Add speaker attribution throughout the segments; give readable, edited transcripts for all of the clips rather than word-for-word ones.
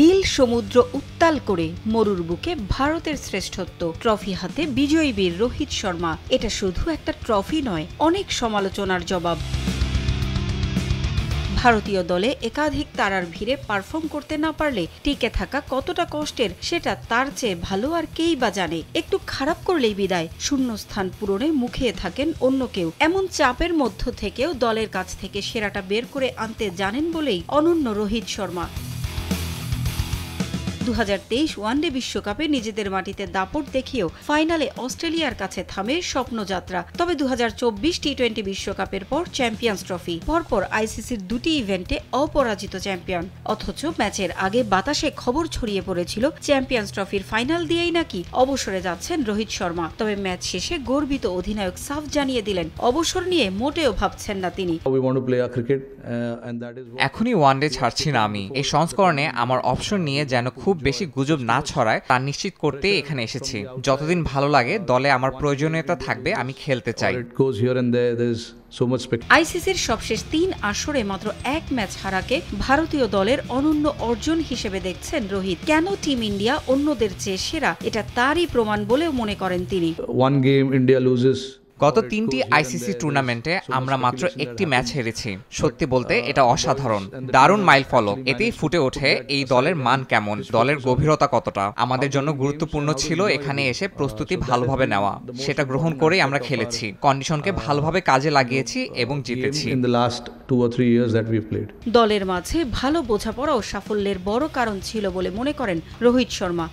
Speaker 1: নীল সমুদ্র উত্তাল করে মরুর বুকে ভারতের শ্রেষ্ঠত্ব, ট্রফি হাতে বিজয়ী বীর রোহিত শর্মা। এটা শুধু একটা ট্রফি নয়, অনেক সমালোচনার জবাব। ভারতীয় দলে একাধিক তারার ভিড়ে পারফর্ম করতে না পারলে টিকে থাকা কতটা কষ্টের সেটা তার চেয়ে ভালো আর কেই বা জানে। একটু খারাপ করলেই বিদায়, শূন্যস্থান পূরণে মুখিয়ে থাকেন অন্য কেউ। এমন চাপের মধ্য থেকেও দলের কাছ থেকে সেরাটা বের করে আনতে জানেন বলেই অনন্য রোহিত শর্মা। 2023 ওয়ানডে বিশ্বকাপে নিজেদের মাটিতে দাপট দেখিয়েও ফাইনালে অস্ট্রেলিয়ার কাছে থামে স্বপ্নযাত্রা। তবে 2024 টি-20 বিশ্বকাপের পর চ্যাম্পিয়ন্স ট্রফি, পরপর আইসিসির দুটি ইভেন্টে অপরাজিত চ্যাম্পিয়ন। অথচ ম্যাচের আগে বাতাসে খবর ছড়িয়ে পড়েছিল চ্যাম্পিয়ন্স ট্রফির ফাইনাল দিয়েই নাকি অবসরে যাচ্ছেন রোহিত শর্মা। তবে ম্যাচ শেষে গর্বিত অধিনায়ক সাফ জানিয়ে দিলেন অবসর নিয়ে মোটেও ভাবছেন না তিনি।
Speaker 2: এখনই ওয়ানডে ছাড়ছি না আমি। এই সংস্করণে আমার অপশন নিয়ে যেন খুব বেশি গুজব না ছড়ায় তা নিশ্চিত করতে এখানে এসেছি। যতদিন ভালো লাগে দলে আমার প্রয়োজনীয়তা থাকবে, আমি খেলতে চাই।
Speaker 1: আইসিসির সবশেষ 3 আসরে মাত্র এক ম্যাচ হারাকে ভারতীয় দলের অনন্য অর্জন হিসেবে দেখছেন রোহিত। কেন টিম ইন্ডিয়া অন্যদের চেয়ে সেরা, এটা তারই প্রমাণ বলেও মনে করেন তিনি।
Speaker 2: গত 3টি আইসিসি টুর্নামেন্টে আমরা মাত্র একটি ম্যাচ হেরেছি। সত্যি বলতে এটা অসাধারণ, দারুণ মাইল ফলক। এতেই ফুটে ওঠে এই দলের মান কেমন, দলের গভীরতা কতটা। আমাদের জন্য গুরুত্বপূর্ণ ছিল এখানে এসে প্রস্তুতি ভালোভাবে নেওয়া। সেটা গ্রহণ করেই আমরা খেলেছি, কন্ডিশনকে ভালোভাবে কাজে লাগিয়েছি এবং জিতেছি।
Speaker 1: দলের মাঝে ভালো বোঝাপড়া ও সাফল্যের বড় কারণ ছিল বলে মনে করেন রোহিত শর্মা।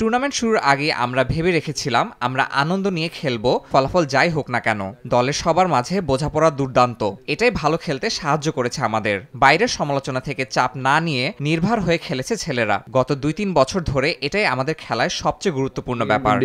Speaker 2: টুর্নামেন্ট শুরুর আগে আমরা ভেবে রেখেছিলাম আমরা আনন্দ নিয়ে খেলবো, ফলাফল যাই হোক না কেন। দলের সবার মাঝে বোঝাপড়া দুর্দান্ত, এটাই ভালো খেলতে সাহায্য করেছে আমাদের। বাইরের সমালোচনা থেকে চাপ না নিয়ে নির্ভর হয়ে খেলেছে ছেলেরা। গত 2-3 বছর ধরে এটাই আমাদের খেলায় সবচেয়ে গুরুত্বপূর্ণ ব্যাপার।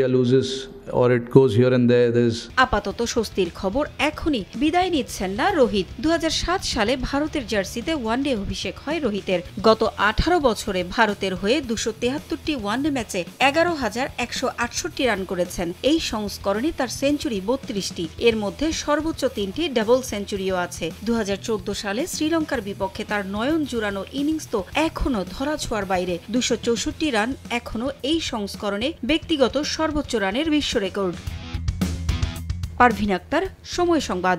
Speaker 1: আপাতত স্বস্তির খবর, এখনই বিদায় নিচ্ছেন না রোহিত। 2007 সালে ভারতের জার্সিতে ওয়ানডে অভিষেক হয় রোহিতের। গত 18 বছরে ভারতের হয়ে 273টি ওয়ানডে ম্যাচে 11,168 রান করেছেন। এই সংস্করণে তার সেঞ্চুরি 32টি, এর মধ্যে সর্বোচ্চ 3টি ডাবল সেঞ্চুরিও আছে। 2014 সালে শ্রীলঙ্কার বিপক্ষে তার নয়ন জুড়ানো ইনিংস তো এখনো ধরাছোঁয়ার বাইরে। 264 রান এখনো এই সংস্করণে ব্যক্তিগত সর্বোচ্চ রানের বিশ্ব রেকর্ড। পারভিন আক্তার, সময় সংবাদ।